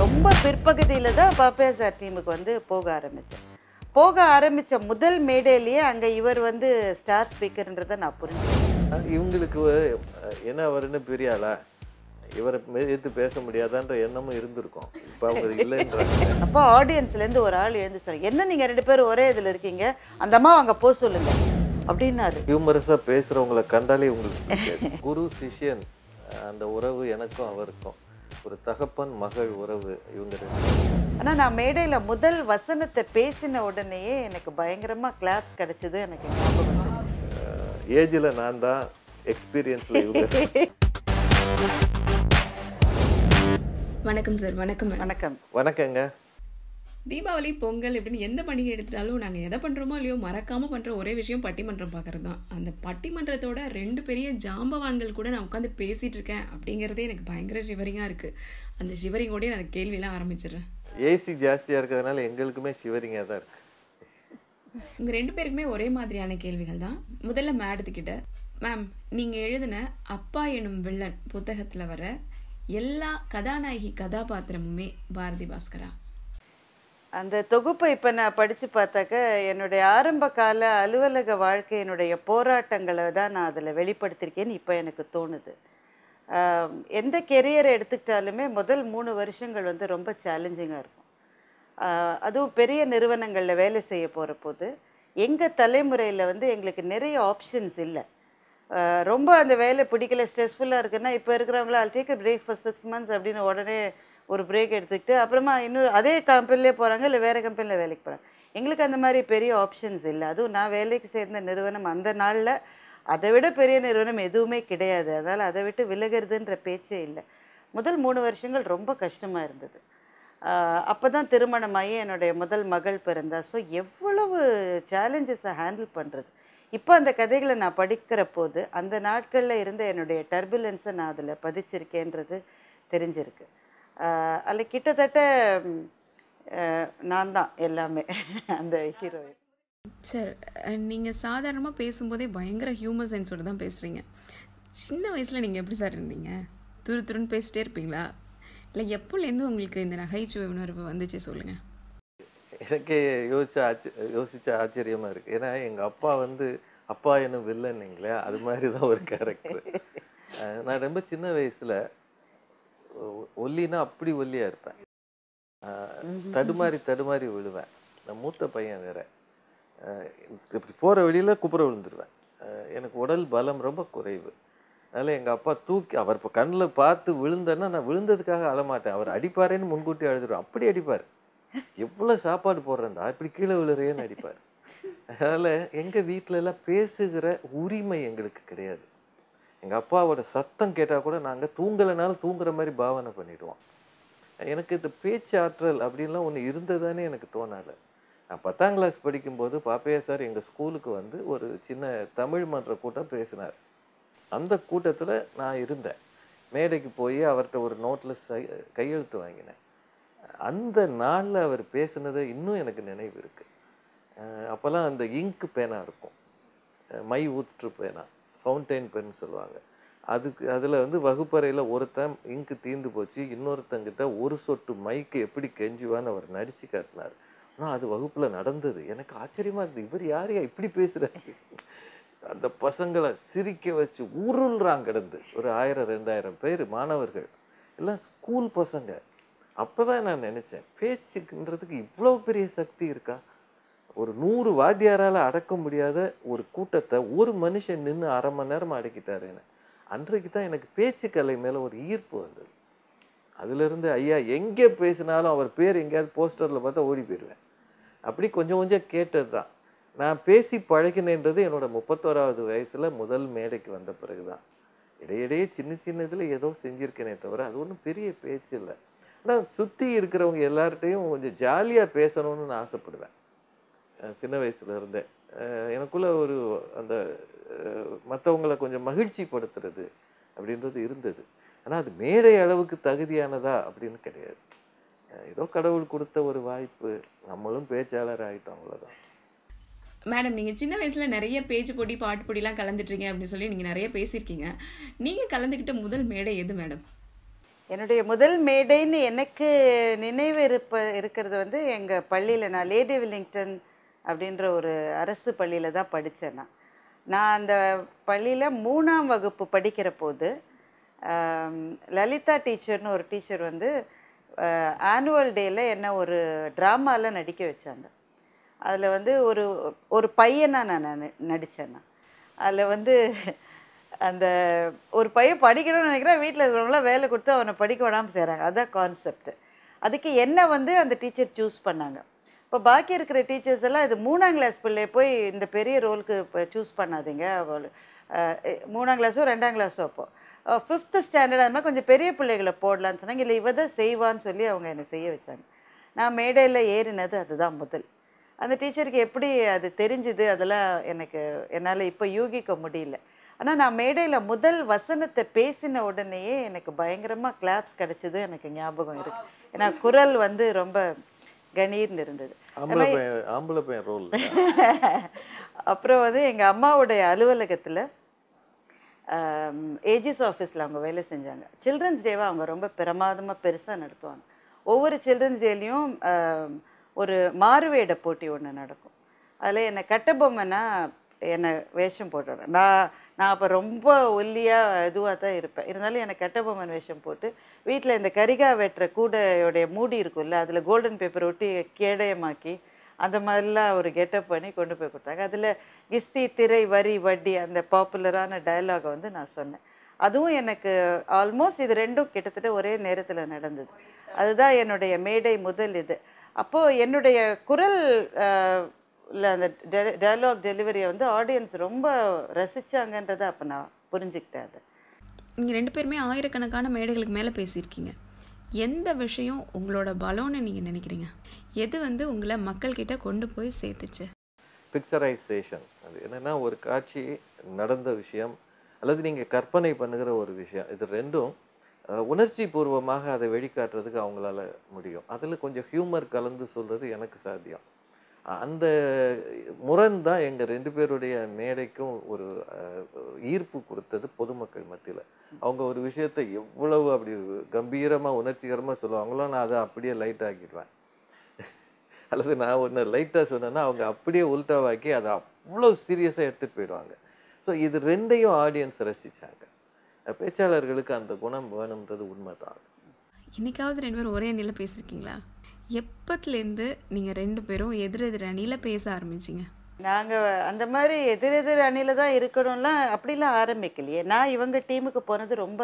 ரொம்ப பிற்பகுதியில் தான் பாப்பையா சார் டீமுக்கு வந்து போக ஆரம்பித்த முதல் மேடையிலேயே அங்கே இவர் வந்து ஸ்டார் ஸ்பீக்கர்ன்றதை நான் புரிஞ்சேன். இவங்களுக்கு என்ன அவருன்னு பெரிய ஆளா, இவரை எடுத்து பேச முடியாதான்ற எண்ணமும் இருந்திருக்கும். இப்போ அவங்க இல்லைன்றாங்க. அப்போ ஆடியன்ஸ்லேருந்து ஒரு ஆள் எழுந்து சொன்னாங்க, என்ன நீங்கள் 2 பேரும் ஒரே இதில் இருக்கீங்க, அந்த அம்மா அங்கே போக சொல்லுங்க அப்படின்னாரு. ஹியூமரஸாக பேசுகிறவங்களை கண்டாலே உங்களுக்கு குரு சிஷ்யன் அந்த உறவு எனக்கும் அவருக்கும் ஒரு தகப்பன் மகள் உறவு இவங்க. ஆனால் நான் மேடையில் முதல் வசனத்தை பேசின உடனேயே எனக்கு பயங்கரமாக கிளாப்ஸ் கிடைச்சது. எனக்கு ஞாபகம் ஏஜில் நான் தான், எக்ஸ்பீரியன்ஸில் இவங்க. வணக்கம் சார். வணக்கம். வணக்கங்க. தீபாவளி, பொங்கல் இப்படின்னு எந்த பண்டிகை எடுத்துட்டாலும் நாங்கள் எதை பண்ணுறோமோ இல்லையோ மறக்காமல் பண்ணுற ஒரே விஷயம் பட்டிமன்றம் பார்க்குறது தான். அந்த பட்டிமன்றத்தோட 2 பெரிய ஜாம்பவான்கள் கூட நான் உட்காந்து பேசிகிட்டு இருக்கேன் அப்படிங்கிறதே எனக்கு பயங்கர ஷிவரிங்காக இருக்குது. அந்த ஷிவரிங்கோடய நான் கேள்வியெல்லாம் ஆரம்பிச்சிடுறேன். ஏசி ஜாஸ்தியாக இருக்கிறதுனால எங்களுக்குமே ஷிவரிங்காக தான் இருக்குது. உங்கள் 2 பேருக்குமே ஒரே மாதிரியான கேள்விகள் தான். முதல்ல மேடத்துக்கிட்ட, மேம், நீங்கள் எழுதின அப்பா எனும் வில்லன் புத்தகத்தில் வர எல்லா கதாநாயகி கதாபாத்திரமுமே பாரதி பாஸ்கரா? அந்த தொகுப்பை இப்போ நான் படித்து பார்த்தாக்க என்னுடைய ஆரம்ப கால அலுவலக வாழ்க்கையினுடைய போராட்டங்களை தான் நான் அதில் வெளிப்படுத்தியிருக்கேன்னு இப்போ எனக்கு தோணுது. எந்த கெரியரை எடுத்துக்கிட்டாலுமே முதல் 3 வருஷங்கள் வந்து ரொம்ப சேலஞ்சிங்காக இருக்கும். அதுவும் பெரிய நிறுவனங்களில் வேலை செய்ய போகிற போது எங்கள் தலைமுறையில் வந்து எங்களுக்கு நிறைய ஆப்ஷன்ஸ் இல்லை. ரொம்ப அந்த வேலை பிடிக்கல, ஸ்ட்ரெஸ்ஃபுல்லாக இருக்குன்னா இப்போ இருக்கிறவங்கள I'll take a break for 6 months அப்படின்னு உடனே ஒரு பிரேக் எடுத்துக்கிட்டு அப்புறமா இன்னொரு அதே கம்பெனிலே போகிறாங்க, இல்லை வேறு கம்பெனியில் வேலைக்கு போகிறாங்க. எங்களுக்கு அந்த மாதிரி பெரிய ஆப்ஷன்ஸ் இல்லை. அதுவும் நான் வேலைக்கு சேர்ந்த நிறுவனம் அந்த நாளில் அதை விட பெரிய நிறுவனம் எதுவுமே கிடையாது. அதனால் அதை விட்டு விலகிறதுன்ற பேச்சே இல்லை. முதல் 3 வருஷங்கள் ரொம்ப கஷ்டமாக இருந்தது. அப்போ தான் திருமணமாகி என்னுடைய முதல் மகள் பிறந்தா. ஸோ எவ்வளவு சேலஞ்சஸை ஹேண்டில் பண்ணுறது. இப்போ அந்த கதைகளை நான் படிக்கிற போது அந்த நாட்களில் இருந்த என்னுடைய டர்புலன்ஸை நான் அதில் பதிச்சிருக்கேன்றது தெரிஞ்சிருக்கு. அதில் கிட்டத்தட்ட நான் தான் எல்லாமே அந்த ஹீரோயின். சார், நீங்கள் சாதாரணமாக பேசும்போதே பயங்கர ஹியூமர் சென்ஸோடு தான் பேசுகிறீங்க. சின்ன வயசில் நீங்கள் எப்படி சார் இருந்தீங்க? துருன்னு பேசிட்டே இருப்பீங்களா, இல்லை எப்போலேருந்து உங்களுக்கு இந்த நகைச்சுவை உணர்வு வந்துச்சு சொல்லுங்கள். எனக்கே யோசிச்ச ஆச்சரியமாக இருக்குது. ஏன்னா எங்கள் அப்பா வந்து அப்பா என்னும் வில்லன்னுங்களே, அது மாதிரி தான் ஒரு கேரக்டர். நான் ரொம்ப சின்ன வயசில் ஒல்லினா அப்படி ஒல்லியாக இருப்பேன். தடுமாறி விழுவேன். நான் மூத்த பையன் வேற. இப்படி போகிற வழியில் குப்புற விழுந்துருவேன். எனக்கு உடல் பலம் ரொம்ப குறைவு. அதனால் எங்கள் அப்பா தூக்கி, அவர் இப்போ கண்ணில் பார்த்து விழுந்தேன்னா நான் விழுந்ததுக்காக அழமாட்டேன், அவர் அடிப்பாரேன்னு முன்கூட்டி அழுதுருவேன். அப்படி அடிப்பார். எவ்வளோ சாப்பாடு போடுறேன்டா இப்படி கீழே விழுறேன்னு அடிப்பார். அதனால் எங்கள் வீட்டில எல்லாம் பேசுகிற உரிமை எங்களுக்கு கிடையாது. எங்கள் அப்பாவோட சத்தம் கேட்டால் கூட நாங்கள் தூங்கலைனாலும் தூங்குற மாதிரி பாவனை பண்ணிடுவோம். எனக்கு இந்த பேச்சு ஆற்றல் அப்படின்லாம் ஒன்று இருந்ததானே எனக்கு தோணலை. நான் 10ஆம் கிளாஸ் படிக்கும்போது பாப்பையா சார் எங்கள் ஸ்கூலுக்கு வந்து ஒரு சின்ன தமிழ் மன்ற கூட்டம் பேசினார். அந்த கூட்டத்தில் நான் இருந்தேன். மேடைக்கு போய் அவர்கிட்ட ஒரு நோட்டில் கையெழுத்து வாங்கினேன். அந்த நாளில் அவர் பேசுனதை இன்னும் எனக்கு நினைவு இருக்குது. அப்போல்லாம் அந்த இங்கு பேனா இருக்கும், மை ஊற்று பேனா, ஃபவுண்டைன் பென் சொல்லுவாங்க. அதில் வந்து வகுப்பறையில் ஒருத்தன் இங்கு தீர்ந்து போச்சு, இன்னொருத்தங்கிட்ட ஒரு சொட்டு மைக்கு எப்படி கெஞ்சுவான்னு அவர் நடிச்சு காட்டினார். ஆனால் அது வகுப்பில் நடந்தது. எனக்கு ஆச்சரியமாக இருந்தது, இவர் யாரையா இப்படி பேசுகிறாரு. அந்த பசங்களை சிரிக்க வச்சு உருள்றாங்க கிடந்து. ஒரு 1000-2000 பேர் மாணவர்கள், எல்லாம் ஸ்கூல் பசங்க. அப்போதான் நான் நினச்சேன், பேச்சுக்குன்றதுக்கு இவ்வளோ பெரிய சக்தி இருக்கா. ஒரு 100 வாத்தியாரால் அடக்க முடியாத ஒரு கூட்டத்தை ஒரு மனுஷன் நின்று 1/2 மணி நேரம் அடக்கிட்டாருன்னு. அன்றைக்கு தான் எனக்கு பேச்சுக்கலை மேலே ஒரு ஈர்ப்பு வந்தது. அதுலேருந்து ஐயா எங்கே பேசினாலும் அவர் பேர் எங்கேயாவது போஸ்டரில் பார்த்தா ஓடி போயிடுவேன். அப்படி கொஞ்சம் கொஞ்சம் கேட்டது தான். நான் பேசி பழகினேன்றது என்னோட 31வது வயசில் முதல் மேடைக்கு வந்த பிறகு தான். இடையிடையே சின்ன இதில் ஏதோ செஞ்சுருக்கேனே தவிர அது ஒன்றும் பெரிய பேச்சு இல்லை. ஆனால் சுற்றி இருக்கிறவங்க எல்லார்ட்டையும் கொஞ்சம் ஜாலியாக பேசணும்னு நான் ஆசைப்படுவேன். சின்ன வயசுல இருந்தேன். எனக்குள்ள ஒரு அந்த மற்றவங்களை கொஞ்சம் மகிழ்ச்சிப்படுத்துறது அப்படின்றது இருந்தது. ஆனால் அது மேடை அளவுக்கு தகுதியானதா அப்படின்னு கிடையாது. ஏதோ கடவுள் கொடுத்த ஒரு வாய்ப்பு, நம்மளும் பேச்சாளர் ஆகிட்டோம், அவ்வளோதான். மேடம், நீங்கள் சின்ன வயசில் நிறைய பேச்சு போட்டி பாட்டு போட்டிலாம் கலந்துட்டுருங்க அப்படின்னு சொல்லி நீங்கள் நிறைய பேசியிருக்கீங்க. நீங்கள் கலந்துக்கிட்ட முதல் மேடை எது மேடம்? என்னுடைய முதல் மேடைன்னு எனக்கு நினைவு இருக்கிறது வந்து எங்கள் பள்ளியில், நான் லேடி வில்லிங்டன் அப்படின்ற ஒரு அரசு பள்ளியில் தான் படித்தேன். நான் அந்த பள்ளியில் 3ஆம் வகுப்பு படிக்கிற போது லலிதா டீச்சர்னு ஒரு டீச்சர் வந்து ஆனுவல் டேயில் என்ன ஒரு ட்ராமாவில் நடிக்க வச்சாங்க. அதில் வந்து ஒரு பையனாக நான் நடித்தேன். அதில் வந்து அந்த ஒரு பையன் படிக்கணும்னு நினைக்கிறேன், வீட்டில் இருக்கிறவங்களாம் வேலை கொடுத்து அவனை படிக்க விடாமல் செய்கிறாங்க. அதுதான் கான்செப்ட். அதுக்கு என்ன வந்து அந்த டீச்சர் சூஸ் பண்ணாங்க. இப்போ பாக்கி இருக்கிற டீச்சர்ஸ் எல்லாம் இது 3ஆம் கிளாஸ் பிள்ளை போய் இந்த பெரிய ரோலுக்கு இப்போ சூஸ் பண்ணாதீங்க, அவள் 3ஆம் கிளாஸோ 2ஆம் கிளாஸோ அப்போ 5th ஸ்டாண்டர்ட் அது மாதிரி கொஞ்சம் பெரிய பிள்ளைகளை போடலான்னு சொன்னாங்க. இல்லை இவ தான் செய்வான்னு சொல்லி அவங்க என்னை செய்ய வச்சாங்க. நான் மேடையில் ஏறினது அதுதான் முதல். அந்த டீச்சருக்கு எப்படி அது தெரிஞ்சுது அதெல்லாம் என்னால் இப்போ யூகிக்க முடியல. ஆனால் நான் மேடையில் முதல் வசனத்தை பேசின உடனேயே எனக்கு பயங்கரமாக கிளாப்ஸ் கிடைச்சது எனக்கு ஞாபகம் இருக்கு. ஏன்னா குரல் வந்து ரொம்ப கணீர்னு இருந்தது. அப்புறம் வந்து எங்கள் அம்மாவுடைய அலுவலகத்தில் ஏஜிஸ் ஆஃபீஸில் அவங்க வேலை செஞ்சாங்க. சில்ட்ரன்ஸ் டேவை அவங்க ரொம்ப பிரமாதமாக பெருசாக நடத்துவாங்க. ஒவ்வொரு சில்ட்ரன்ஸ் டேலையும் ஒரு மாறுவேட போட்டி ஒன்று நடக்கும். அதில் என்னை கட்டபொம்மைனா என்னை வேஷம் போட்டுவிடுறேன். நான் அப்போ ரொம்ப ஒல்லியாக இதுவாக தான் இருப்பேன். இருந்தாலும் என்னை கட்டபொம்மன் வேஷம் போட்டு வீட்டில் இந்த கரிகா வெட்டுற கூடையோடைய மூடி இருக்கும்ல, அதில் கோல்டன் பேப்பர் ஒட்டி கேடயமாக்கி அந்த மாதிரிலாம் ஒரு கெட்டப் பண்ணி கொண்டு போய் கொடுத்தாங்க. அதில் கிஸ்தி திரை வரி வட்டி அந்த பாப்புலரான டயலாகை வந்து நான் சொன்னேன். அதுவும் எனக்கு ஆல்மோஸ்ட் இது ரெண்டும் கிட்டத்தட்ட ஒரே நேரத்தில் நடந்தது. அதுதான் என்னுடைய மேடை முதல் இது. அப்போது என்னுடைய குரல் இல்லை அந்த டயலாக் டெலிவரியை வந்து ஆடியன்ஸ் ரொம்ப ரசித்தாங்கன்றதை அப்போ நான் புரிஞ்சுக்கிட்டேன். அது நீங்கள் 2 பேருமே ஆயிரக்கணக்கான மேடைகளுக்கு மேலே பேசியிருக்கீங்க. எந்த விஷயம் உங்களோட பலம்னு நீங்கள் நினைக்கிறீங்க? எது வந்து உங்களை மக்கள்கிட்ட கொண்டு போய் சேர்த்துச்சு? பிக்சரைசேஷன். அது என்னென்னா ஒரு காட்சி நடந்த விஷயம் அல்லது நீங்கள் கற்பனை பண்ணுகிற ஒரு விஷயம், இது ரெண்டும் உணர்ச்சி பூர்வமாக அதை வெளிக்காட்டுறதுக்கு அவங்களால முடியும். அதில் கொஞ்சம் ஹியூமர் கலந்து சொல்கிறது எனக்கு சாத்தியம். அந்த முரண் தான் எங்கள் 2 பேருடைய மேடைக்கும் ஒரு ஈர்ப்பு கொடுத்தது பொதுமக்கள் மத்தியில். அவங்க ஒரு விஷயத்தை எவ்வளவு அப்படி கம்பீரமாக உணர்ச்சிகரமாக சொல்லுவாங்களோ நான் அதை அப்படியே லைட் ஆக்கிடுவேன். அல்லது நான் ஒன்று லைட்டாக சொன்னேன்னா அவங்க அப்படியே உல்டாவாக்கி அதை அவ்வளோ சீரியஸாக எடுத்துகிட்டு போயிடுவாங்க. ஸோ இது ரெண்டையும் ஆடியன்ஸ் ரசித்தாங்க. பேச்சாளர்களுக்கு அந்த குணம் வேணுன்றது உண்மைதான். இன்னைக்காவது 2 பேரும் ஒரே அணியில் பேசியிருக்கீங்களா? எப்பத்துலேருந்து நீங்கள் 2 பேரும் எதிரெதிர் அணியில் பேச ஆரம்பிச்சிங்க? நாங்கள் அந்த மாதிரி எதிரெதிர் அணியில் தான் இருக்கணும்லாம் அப்படிலாம் ஆரம்பிக்கலையே. நான் இவங்க டீமுக்கு போனது ரொம்ப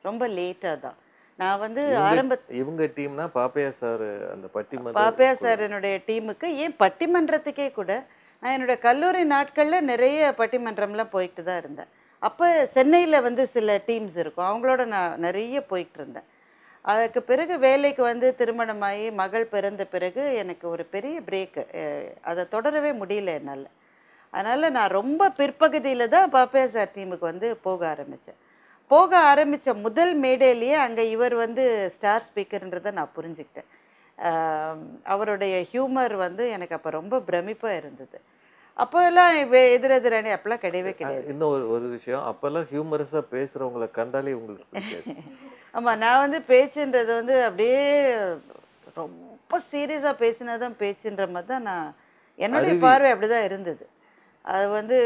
ரொம்ப லேட்டாக தான். நான் வந்து இவங்க டீம்னா பாப்பையா சார், அந்த பாப்பையா சார் என்னுடைய டீமுக்கு, ஏன் பட்டிமன்றத்துக்கே கூட நான் என்னோட கல்லூரி நாட்களில் நிறைய பட்டிமன்றம்லாம் போய்கிட்டு தான் இருந்தேன். அப்போ சென்னையில் வந்து சில டீம்ஸ் இருக்கும், அவங்களோட நான் நிறைய போய்கிட்டு இருந்தேன். அதுக்கு பிறகு வேலைக்கு வந்து திருமணமாகி மகள் பிறந்த பிறகு எனக்கு ஒரு பெரிய பிரேக்கு, அதை தொடரவே முடியல என்னால். அதனால் நான் ரொம்ப பிற்பகுதியில் தான் பாப்பையா சார் டீமுக்கு வந்து போக ஆரம்பித்த முதல் மேடையிலேயே அங்கே இவர் வந்து ஸ்டார் ஸ்பீக்கர்ன்றதை நான் புரிஞ்சுக்கிட்டேன். அவருடைய ஹியூமர் வந்து எனக்கு அப்போ ரொம்ப பிரமிப்பாக இருந்தது. அப்போல்லாம் எதிரெதிர் அணி அப்பெல்லாம் கிடையவே கிடையாது. இன்னும் ஒரு விஷயம், அப்போல்லாம் ஹியூமரஸாக பேசுகிறவங்களை கண்டாலே உங்களுக்கு ஆமாம், நான் வந்து பேச்சுன்றது வந்து அப்படியே ரொம்ப சீரியஸாக பேசினா தான் பேச்சுன்ற மாதிரி தான் என்னுடைய பார்வை அப்படி தான் இருந்தது. அது வந்து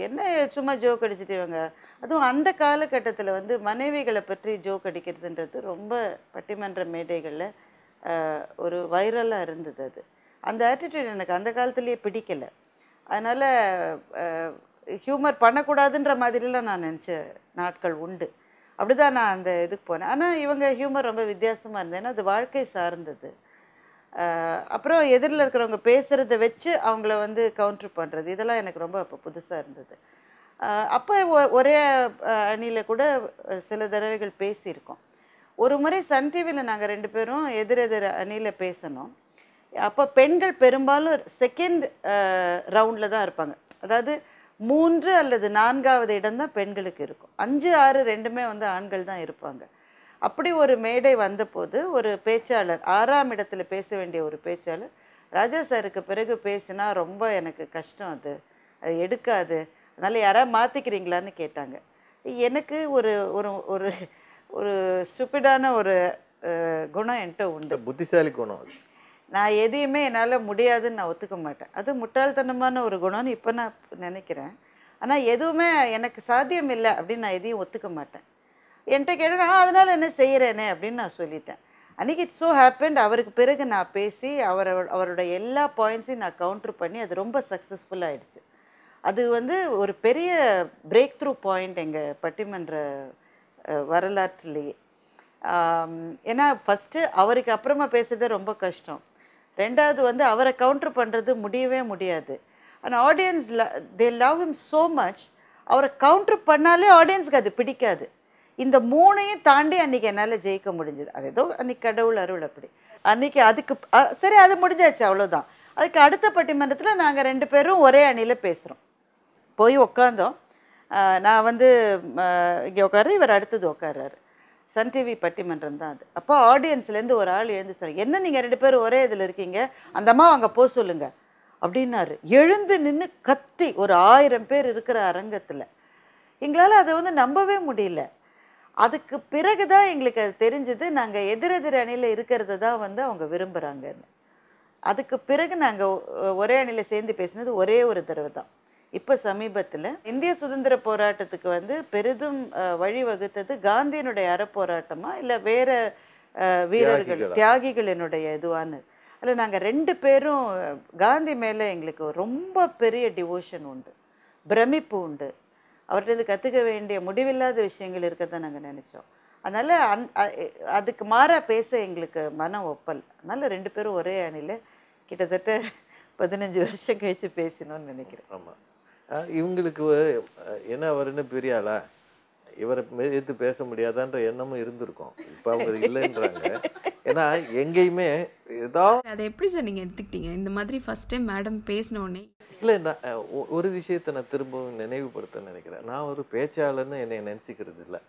என்ன சும்மா ஜோக் அடிச்சுட்டு இவங்க, அதுவும் அந்த காலகட்டத்தில் வந்து மனைவிகளை பற்றி ஜோக் அடிக்கிறதுன்றது ரொம்ப பட்டிமன்ற மேடைகளில் ஒரு வைரலாக இருந்தது. அது அந்த ஆட்டிடியூட் எனக்கு அந்த காலத்துலேயே பிடிக்கலை. அதனால் ஹியூமர் பண்ணக்கூடாதுன்ற மாதிரிலாம் நான் நினச்ச நாட்கள் உண்டு. அப்படிதான் நான் அந்த இதுக்கு போனேன். ஆனால் இவங்க ஹியூமர் ரொம்ப வித்தியாசமாக இருந்தது, ஏன்னா அது வாழ்க்கை சார்ந்தது. அப்புறம் எதிரில் இருக்கிறவங்க பேசுகிறத வச்சு அவங்கள வந்து கவுண்ட்ரு பண்ணுறது, இதெல்லாம் எனக்கு ரொம்ப அப்போ புதுசாக இருந்தது. அப்போ ஒரே அணியில் கூட சில தடவைகள் பேசியிருக்கோம். ஒரு முறை சன் டிவியில் நாங்கள் 2 பேரும் எதிரெதிர் அணியில் பேசணும். அப்போ பெண்கள் பெரும்பாலும் செகண்ட் ரவுண்டில் தான் இருப்பாங்க. அதாவது 3 அல்லது 4வது இடம் தான் பெண்களுக்கு இருக்கும். 5, 6 ரெண்டுமே வந்து ஆண்கள் தான் இருப்பாங்க. அப்படி ஒரு மேடை வந்தபோது ஒரு பேச்சாளர் 6ஆம் இடத்துல பேச வேண்டிய ஒரு பேச்சாளர் ராஜா சாருக்கு பிறகு பேசினா ரொம்ப எனக்கு கஷ்டம், அது எடுக்காது, அதனால் யாராவது மாற்றிக்கிறீங்களான்னு கேட்டாங்க. எனக்கு ஒரு ஒரு ஒரு ஒரு ஸ்டூபிடான ஒரு குணம் என்கிட்ட உண்டு. புத்திசாலி குணம் அது. நான் எதையுமே என்னால் முடியாதுன்னு நான் ஒத்துக்க மாட்டேன். அது முட்டாள்தனமான ஒரு குணம்னு இப்போ நான் நினைக்கிறேன். ஆனால் எதுவுமே எனக்கு சாத்தியம் இல்லை அப்படின்னு நான் எதையும் ஒத்துக்க மாட்டேன். என்கிட்ட கேட்டேன், அதனால் என்ன செய்கிறேனே அப்படின்னு நான் சொல்லிட்டேன். அன்றைக்கி இட்ஸ் ஸோ ஹேப்பன்ட். அவருக்கு பிறகு நான் பேசி அவரோட எல்லா பாயிண்ட்ஸையும் நான் கவுண்டர் பண்ணி அது ரொம்ப சக்ஸஸ்ஃபுல்லாகிடுச்சு. அது வந்து ஒரு பெரிய பிரேக் த்ரூ பாயிண்ட் எங்கள் பட்டிமன்ற வரலாற்றுலேயே. ஏன்னா ஃபஸ்ட்டு அவருக்கு அப்புறமா பேசுறது ரொம்ப கஷ்டம். ரெண்டாவது வந்து அவரை கவுண்டர் பண்ணுறது முடியவே முடியாது. ஆனால் audience they love him so much. அவரை கவுண்டர் பண்ணாலே ஆடியன்ஸுக்கு அது பிடிக்காது. இந்த மூணையும் தாண்டி அன்றைக்கி என்னால் ஜெயிக்க முடிஞ்சது. அது ஏதோ அன்றைக்கி கடவுள் அருள் அப்படி. அன்றைக்கி அதுக்கு சரி அது முடிஞ்சாச்சு, அவ்வளோதான். அதுக்கு அடுத்த பட்டிமன்றத்தில் நாங்கள் 2 பேரும் ஒரே அணியில் பேசுகிறோம். போய் உட்காந்தோம். நான் வந்து இங்கே உட்காரு, இவர் அடுத்தது உட்கார்றாரு. சன் டிவி பட்டிமன்றம் தான் அது. அப்போ ஆடியன்ஸ்லேருந்து ஒரு ஆள் எழுந்து சொன்னார், என்ன நீங்கள் 2 பேரும் ஒரே இதில் இருக்கீங்க, அந்த அம்மா அங்கே போக சொல்லுங்க அப்படின்னாரு. எழுந்து நின்று கத்தி ஒரு 1000 பேர் இருக்கிற அரங்கத்தில். எங்களால் அதை வந்து நம்பவே முடியல. அதுக்கு பிறகு தான் எங்களுக்கு அது தெரிஞ்சது, நாங்கள் எதிரெதிர் அணியில் இருக்கிறது தான் வந்து அவங்க விரும்புகிறாங்கன்னு. அதுக்கு பிறகு நாங்கள் ஒரே அணியில் சேர்ந்து பேசினது ஒரே ஒரு தடவை தான். இப்போ சமீபத்தில் இந்திய சுதந்திர போராட்டத்துக்கு வந்து பெரிதும் வழிவகுத்தது காந்தியினுடைய அறப்போராட்டமா இல்லை வேற வீரர்கள் தியாகிகளினுடைய இதுவான்னு. அதில் நாங்கள் 2 பேரும் காந்தி மேலே எங்களுக்கு ரொம்ப பெரிய டிவோஷன் உண்டு, பிரமிப்பு உண்டு. அவர்கிட்ட கற்றுக்க வேண்டிய முடிவில்லாத விஷயங்கள் இருக்கதான் நாங்கள் நினச்சோம். அதனால் அதுக்கு மாறாக பேச எங்களுக்கு மனம் ஒப்பல். அதனால் 2 பேரும் ஒரே அணியில் கிட்டத்தட்ட 15 வருஷம் கழித்து பேசினோன்னு நினைக்கிறேன். ஆமாம். இவங்களுக்கு என்ன அவருன்னு பெரிய ஆளா, இவரை எதிர்த்து பேச முடியாதான்ற எண்ணமும் இருந்திருக்கும். இப்போ அவங்க இல்லைன்றாங்க. ஏன்னா எங்கேயுமே ஏதாவது அதை எப்படி சார் நீங்கள் எடுத்துக்கிட்டீங்க இந்த மாதிரி ஃபர்ஸ்ட் டைம் மேடம் பேசினோடனே? இல்லை, நான் ஒரு விஷயத்தை நான் திரும்பவும் நினைவுபடுத்த நினைக்கிறேன். நான் ஒரு பேச்சாளர்னு என்னை நினச்சிக்கிறது இல்லை.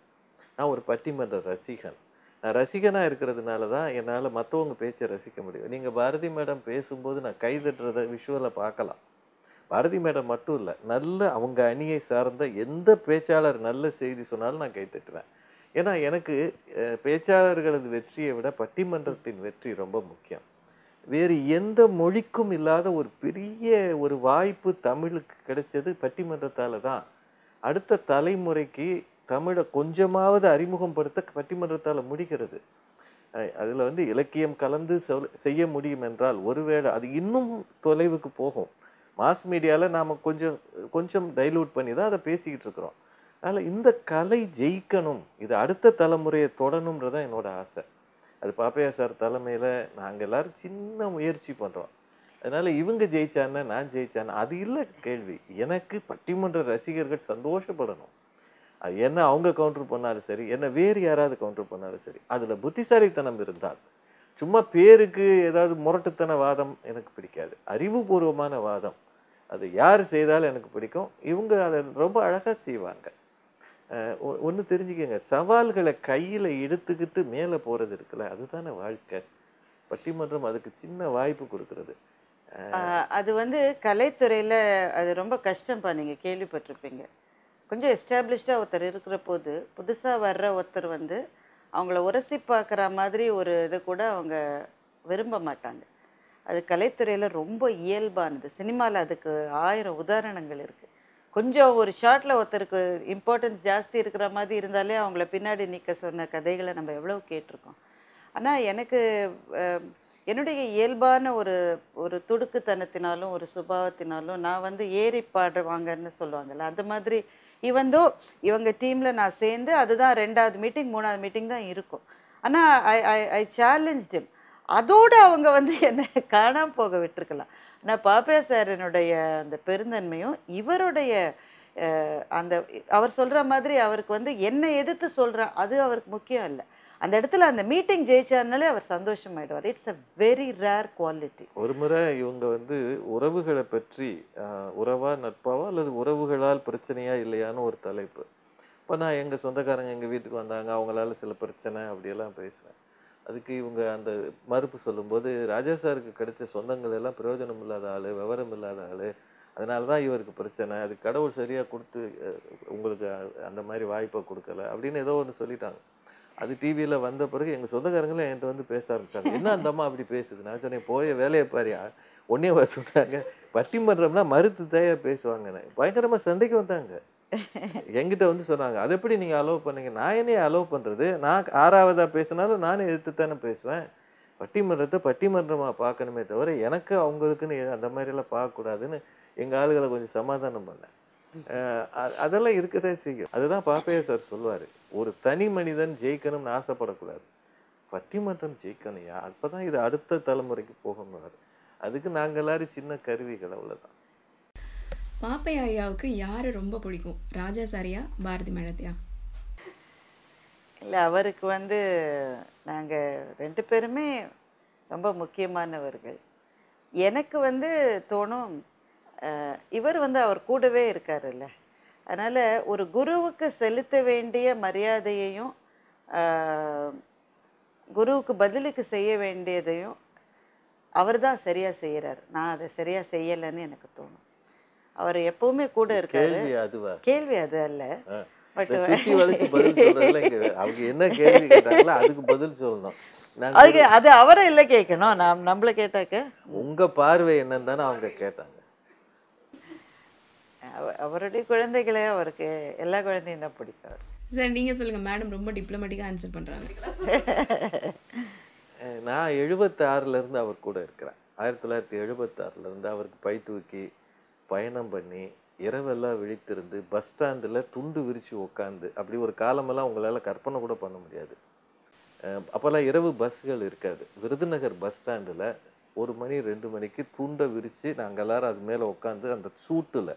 நான் ஒரு பட்டிமன்ற ரசிகன். நான் ரசிகனாக இருக்கிறதுனால தான் என்னால் மற்றவங்க பேச்சை ரசிக்க முடியும். நீங்கள் பாரதி மேடம் பேசும்போது நான் கைதட்டுறத விஷுவலை பார்க்கலாம். பாரதி மேடம் மட்டும் இல்லை, நல்ல அவங்க அணியை சார்ந்த எந்த பேச்சாளர் நல்ல செய்தி சொன்னாலும் நான் கைத்தட்டுவேன். ஏன்னா எனக்கு பேச்சாளர்களது வெற்றியை விட பட்டிமன்றத்தின் வெற்றி ரொம்ப முக்கியம். வேறு எந்த மொழிக்கும் இல்லாத ஒரு பெரிய ஒரு வாய்ப்பு தமிழுக்கு கிடைச்சது பட்டிமன்றத்தால தான். அடுத்த தலைமுறைக்கு தமிழை கொஞ்சமாவது அறிமுகப்படுத்த பட்டிமன்றத்தால் முடிகிறது. அதில் வந்து இலக்கியம் கலந்து செய்ய முடியும் என்றால் ஒருவேளை அது இன்னும் தொலைவுக்கு போகும். மாஸ் மீடியாவில் நாம் கொஞ்சம் டைலூட் பண்ணி தான் அதை பேசிக்கிட்டு இருக்கிறோம். அதனால் இந்த கலை ஜெயிக்கணும், இது அடுத்த தலைமுறையை தொடணுன்றதான் என்னோட ஆசை. அது பாப்பையா சார் தலைமையில் நாங்கள் எல்லாரும் சின்ன முயற்சி பண்ணுறோம். அதனால் இவங்க ஜெயிச்சான்னு நான் ஜெயிச்சான்னு அது இல்லை கேள்வி. எனக்கு பட்டிமன்ற ரசிகர்கள் சந்தோஷப்படணும். அது என்ன அவங்க கவுண்டர் பண்ணாலும் சரி, என்ன வேறு யாராவது கவுண்டர் பண்ணாலும் சரி, அதில் புத்திசாலித்தனம் இருந்தால். சும்மா பேருக்கு ஏதாவது முரட்டுத்தன வாதம் எனக்கு பிடிக்காது. அறிவுபூர்வமான வாதம் அது யார் செய்தாலும் எனக்கு பிடிக்கும். இவங்க அதை ரொம்ப அழகாக செய்வாங்க. ஒன்று தெரிஞ்சுக்கங்க, சவால்களை கையில் எடுத்துக்கிட்டு மேலே போகிறது இருக்குல்ல, அதுதானே வாழ்க்கை. பட்டிமன்றம் அதுக்கு சின்ன வாய்ப்பு கொடுக்கறது. அது வந்து கலைத்துறையில் அது ரொம்ப கஷ்டம்ப்பா. நீங்கள் கேள்விப்பட்டிருப்பீங்க. கொஞ்சம் எஸ்டாப்ளிஷ்டாக ஒருத்தர் இருக்கிற போது புதுசாக வர்ற ஒருத்தர் வந்து அவங்கள உரசி பார்க்குற மாதிரி ஒரு இது கூட அவங்க விரும்ப மாட்டாங்க. அது கலைத்துறையில் ரொம்ப இயல்பானது. சினிமாவில் அதுக்கு 1000 உதாரணங்கள் இருக்குது. கொஞ்சம் ஒரு ஷார்ட்டில் ஒருத்தருக்கு இம்பார்ட்டன்ஸ் ஜாஸ்தி இருக்கிற மாதிரி இருந்தாலே அவங்கள பின்னாடி நிற்க சொன்ன கதைகளை நம்ம எவ்வளோ கேட்டிருக்கோம். ஆனால் எனக்கு என்னுடைய இயல்பான ஒரு துடுக்குத்தனத்தினாலும் ஒரு சுபாவத்தினாலும் நான் வந்து ஏறி பாடுவாங்கன்னு சொல்லுவாங்கல்ல, அது மாதிரி இவந்தோ இவங்க டீமில் நான் சேர்ந்து அதுதான் 2வது மீட்டிங் 3வது மீட்டிங் தான் இருக்கும். ஆனால் ஐ சேலஞ்ச் ஹிம். அதோடு அவங்க வந்து என்னை காணாமல் போக விட்டுருக்கலாம். ஆனால் பாப்பையா சாரினுடைய அந்த பெருந்தன்மையும் இவருடைய அந்த அவர் சொல்கிற மாதிரி அவருக்கு வந்து என்னை எதிர்த்து சொல்கிற அது அவருக்கு முக்கியம் இல்லை. அந்த இடத்துல அந்த மீட்டிங் ஜெயிச்சாருனாலே அவர் சந்தோஷமாயிடுவார். It's a very rare quality. ஒரு முறை இவங்க வந்து உறவுகளை பற்றி உறவா நட்பாவா அல்லது உறவுகளால் பிரச்சனையா இல்லையான்னு ஒரு தலைப்பு. இப்போ நான் எங்கள் சொந்தக்காரங்க எங்கள் வீட்டுக்கு வந்தாங்க, அவங்களால சில பிரச்சனை அப்படியெல்லாம் பேசுகிறேன். அதுக்கு இவங்க அந்த மறுப்பு சொல்லும்போது, ராஜா சாருக்கு கிடைச்ச சொந்தங்கள் எல்லாம் பிரயோஜனம் இல்லாத ஆள், விவரம் இல்லாத ஆள், அதனால தான் இவருக்கு பிரச்சனை, அது கடவுள் சரியாக கொடுத்து உங்களுக்கு அந்த மாதிரி வாய்ப்பை கொடுக்கல அப்படின்னு ஏதோ ஒன்று சொல்லிட்டாங்க. அது டிவியில வந்த பிறகு எங்க சொந்தக்காரங்களும் என்கிட்ட வந்து பேச ஆரம்பிச்சாங்க. என்ன அந்த அம்மா அப்படி பேசுது? நான் சொன்னேன், போய் வேலையை பாரியா. ஒன்னே சொன்னாங்க, பட்டிமன்றம்னா மறுத்து தயா பேசுவாங்க. பயங்கரமா சண்டைக்கு வந்தாங்க. என்கிட்ட வந்து சொன்னாங்க, அது எப்படி நீங்க அலோவ் பண்ணீங்க? நான் என்னைய அலோவ் பண்றது? நான் 6வதா பேசினாலும் நானே எதிர்த்துத்தானே பேசுவேன். பட்டிமன்றத்தை பட்டிமன்றமா பார்க்கணுமே தவிர எனக்கு அவங்களுக்குன்னு அந்த மாதிரி எல்லாம் பார்க்க கூடாதுன்னு எங்க ஆளுகளை கொஞ்சம் சமாதானம் பண்ணேன். அதெல்லாம் இருக்கதான் செய்யும். அதுதான் பாப்பையா சார் சொல்லுவாரு, ஒரு தனி மனிதன் ஜெயிக்கணும்னு ஆசைப்படக்கூடாது, பட்டிமன்றம் ஜெயிக்கணும்யா, அப்பதான் இது அடுத்த தலைமுறைக்கு போகணும். அதுக்கு நாங்க எல்லாரும் சின்ன கருவிகள், அவ்வளவுதான். பாப்பையா ஐயாவுக்கு யாரு ரொம்ப பிடிக்கும், ராஜா சாரியா பாரதி மேடத்தையா? இல்லை, அவருக்கு வந்து நாங்கள் 2 பேருமே ரொம்ப முக்கியமானவர்கள். எனக்கு வந்து தோணும், இவர் வந்து அவர் கூடவே இருக்காருல்ல, அதனால் ஒரு குருவுக்கு செலுத்த வேண்டிய மரியாதையையும் குருவுக்கு பதிலுக்கு செய்ய வேண்டியதையும் அவர் தான் சரியாக செய்கிறார். நான் அதை சரியாக செய்யலைன்னு எனக்கு தோணும். அவர் எப்பவுமே கூட இருக்காரு. கேள்வி அது அல்ல, பட் அவங்க என்ன கேள்வி கேட்டாங்களோ அதுக்கு பதில் சொல்லணும். அதுக்கு அது அவரை இல்லை கேட்கணும், நம்மள கேட்டாக்க உங்க பார்வை என்னன்னு தானே அவங்க கேட்டாங்க. அவருடைய குழந்தைகளே அவருக்கு எல்லா குழந்தையும் தான் பிடிக்கும். சார் நீங்க சொல்லுங்க, மேடம் ரொம்ப டிப்ளமேட்டிக்கா ஆன்சர் பண்றாங்க. நான் 76ல இருந்து அவர் கூட இருக்கிறேன். 1976ல இருந்து அவருக்கு பை தூக்கி பயணம் பண்ணி இரவெல்லாம் விழித்திருந்து பஸ் ஸ்டாண்டில் துண்டு விரிச்சு உட்காந்து, அப்படி ஒரு காலமெல்லாம் உங்களால கற்பனை கூட பண்ண முடியாது. அப்போல்லாம் இரவு பஸ்கள் இருக்காது. விருதுநகர் பஸ் ஸ்டாண்டில் 1 மணி 2 மணிக்கு துண்டை விரித்து நாங்கள் எல்லாரும் அது மேலே உட்காந்து அந்த சூட்டில்,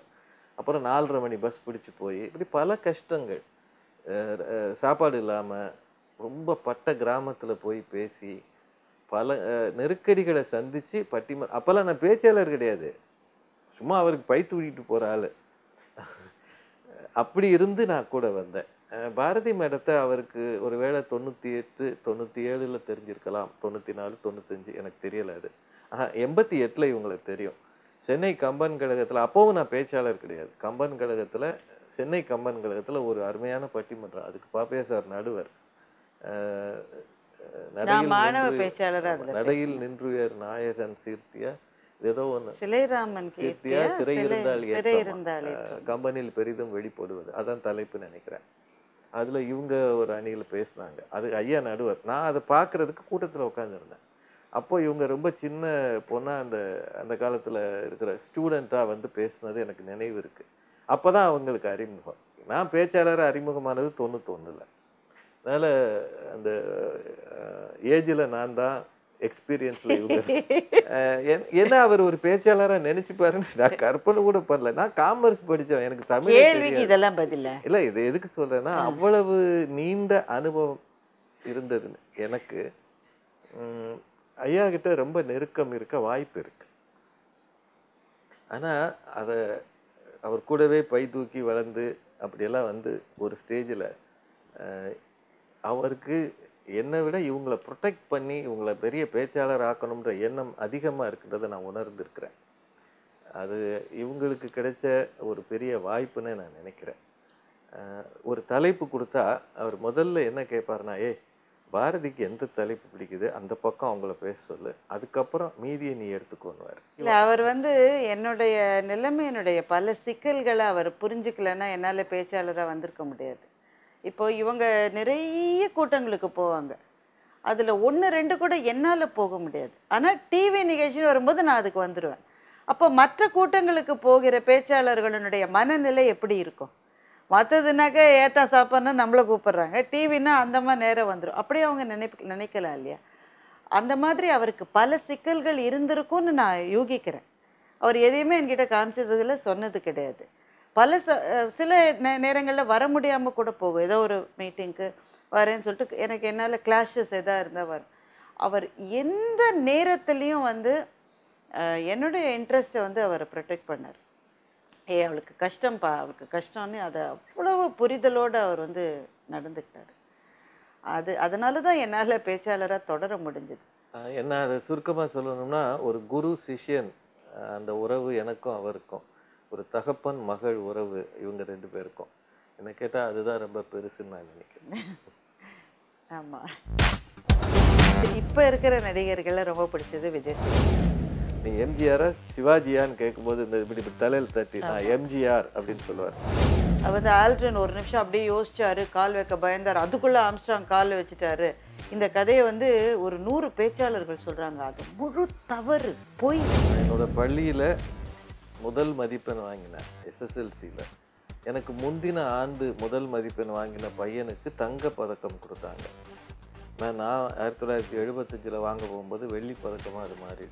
அப்புறம் 4:30 மணி பஸ் பிடிச்சி போய் இப்படி பல கஷ்டங்கள், சாப்பாடு இல்லாமல் ரொம்ப பட்ட கிராமத்தில் போய் பேசி பல நெருக்கடிகளை சந்தித்து அப்போல்லாம் நான் பேச்சாளர் கிடையாது, சும்மா அவருக்கு பை தூக்கிட்டு போகிற ஆள். அப்படி இருந்து நான் கூட வந்தேன். பாரதி மேடத்தை அவருக்கு ஒரு வேளை 98, 97ல் தெரிஞ்சிருக்கலாம், 94, 95 எனக்கு தெரியலை அது. 88ல் இவங்களுக்கு தெரியும். சென்னை கம்பன் கழகத்தில், அப்போவும் நான் பேச்சாளர் கிடையாது, கம்பன் கழகத்தில், சென்னை கம்பன் கழகத்தில் ஒரு அருமையான பட்டிமன்றம், அதுக்கு பாப்பையா சார் நடுவர். நடையில் நின்றுயர் நாயகன் சீர்த்தியா ஏதோ ஒன்று, சிலைராமன் கீர்த்தியா சிறை இருந்தால் கம்பெனியில் பெரிதும் வெளிப்படுவது, அதான் தலைப்பு நினைக்கிறேன். அதுல இவங்க ஒரு அணியில பேசுனாங்க, அது ஐயா நடுவர். நான் அதை பார்க்கறதுக்கு கூட்டத்துல உட்காந்துருந்தேன். அப்போ இவங்க ரொம்ப சின்ன பொண்ணா அந்த காலத்துல இருக்கிற ஸ்டூடெண்டா வந்து பேசுனது எனக்கு நினைவு இருக்கு. அப்பதான் அவங்களுக்கு அறிமுகம். நான் பேச்சாளர் அறிமுகமானது 91ல். அதனால அந்த ஏஜ்ல நான் தான், எக்ஸ்பீரியன்ஸ்ல இவங்க. ஏன்னா அவர் ஒரு பேச்சாளரா நினைச்சு பாருன்னு நான் கற்பனை கூட பண்ணல. நான் காமர்ஸ் படிச்சேன், எனக்கு தமிழ் இதெல்லாம் பதில இல்ல. இது எதுக்கு சொல்றேன்னா, அவ்வளவு நீண்ட அனுபவம் இருந்தது எனக்கு. ஐயா கிட்ட ரொம்ப நெருக்கம் இருக்க வாய்ப்பு இருக்கு. ஆனா அத அவர் கூடவே பை தூக்கி வளர்ந்து அப்படியெல்லாம் வந்து ஒரு ஸ்டேஜில் அவருக்கு என்னை விட இவங்களை ப்ரொடெக்ட் பண்ணி இவங்களை பெரிய பேச்சாளர் ஆக்கணுன்ற எண்ணம் அதிகமாக இருக்கிறத நான் உணர்ந்திருக்கிறேன். அது இவங்களுக்கு கிடைச்ச ஒரு பெரிய வாய்ப்புன்னு நான் நினைக்கிறேன். ஒரு தலைப்பு கொடுத்தா அவர் முதல்ல என்ன கேட்பாருன்னா, பாரதிக்கு எந்த தலைப்பு பிடிக்குது அந்த பக்கம் அவங்கள பேச சொல்லு, அதுக்கப்புறம் மீதியை நீ எடுத்துக்கொள்வார். இல்லை, அவர் வந்து என்னுடைய நிலைமையினுடைய பல சிக்கல்களை அவர் புரிஞ்சுக்கலன்னா என்னால் பேச்சாளராக வந்திருக்க முடியாது. இப்போ இவங்க நிறைய கூட்டங்களுக்கு போவாங்க, அதில் 1, 2 கூட என்னால் போக முடியாது. ஆனால் டிவி நிகழ்ச்சின்னு வரும்போது நான் அதுக்கு வந்துடுவேன். அப்போ மற்ற கூட்டங்களுக்கு போகிற பேச்சாளர்களுடைய மனநிலை எப்படி இருக்கும்? மற்றதுனாக்கா ஏத்தா சாப்பாடுனா நம்மளை கூப்பிட்றாங்க, டிவின்னா அந்த மாதிரி நேரம் வந்துடும். அப்படியே அவங்க நினைக்கலாம் இல்லையா? அந்த மாதிரி அவருக்கு பல சிக்கல்கள் இருந்திருக்கும்னு நான் யூகிக்கிறேன். அவர் எதையுமே என்கிட்ட காமிச்சதுல சொன்னது கிடையாது. சில நேரங்களில் வர முடியாமல் கூட போகும். ஏதோ ஒரு மீட்டிங்க்கு வரேன்னு சொல்லிட்டு எனக்கு என்னால் கிளாஷஸ் எதாக இருந்தால் அவர் எந்த நேரத்துலையும் வந்து என்னுடைய இன்ட்ரெஸ்ட்டை வந்து அவர் ப்ரொடெக்ட் பண்ணார். அவளுக்கு கஷ்டம்ப்பா, அவளுக்கு கஷ்டம்னு அதை அவ்வளவு புரிதலோடு அவர் வந்து நடந்துக்கிட்டார். அதனால தான் என்னால் பேச்சாளராக தொடர முடிஞ்சது. என்ன அதை சுருக்கமாக சொல்லணும்னா, ஒரு குரு சிஷ்யன் அந்த உறவு எனக்கும் அவருக்கும், ஒரு தகப்பன் மகள் உறவு இவங்க 2 பேருக்கும் என்ன கேட்டால் அதுதான் ரொம்ப பெருசுன்னு நான் நினைக்கிறேன். ஆமா. இப்ப இருக்கிற நடிகர்கள்ல ரொம்ப பிடிச்சது விஜய் சேதுபதி. நீ எம்ஜிஆரா சிவாஜியான்னு கேட்கும்போது இந்த இப்படி தலையில் தட்டி நான் எம்ஜிஆர் அப்படின்னு சொல்லுவார். அவர் ஆல்ட்ரன் ஒரு நிமிஷம் அப்படியே யோசிச்சாரு, கால் வைக்க பயந்தார், அதுக்குள்ள ஆம்ஸ்ட்ராங் கால் வச்சுட்டாரு. இந்த கதையை வந்து ஒரு 100 பேச்சாளர்கள் சொல்றாங்க, அது முழு தவறு, பொய். என்னோட பள்ளியில முதல் மதிப்பெண் வாங்கினேன் SSLCல. எனக்கு முந்தின ஆண்டு முதல் மதிப்பெண் வாங்கின பையனுக்கு தங்க பதக்கம் கொடுத்தாங்க. நான் 1975 வாங்க போகும்போது வெள்ளி பதக்கமா அது மாறி.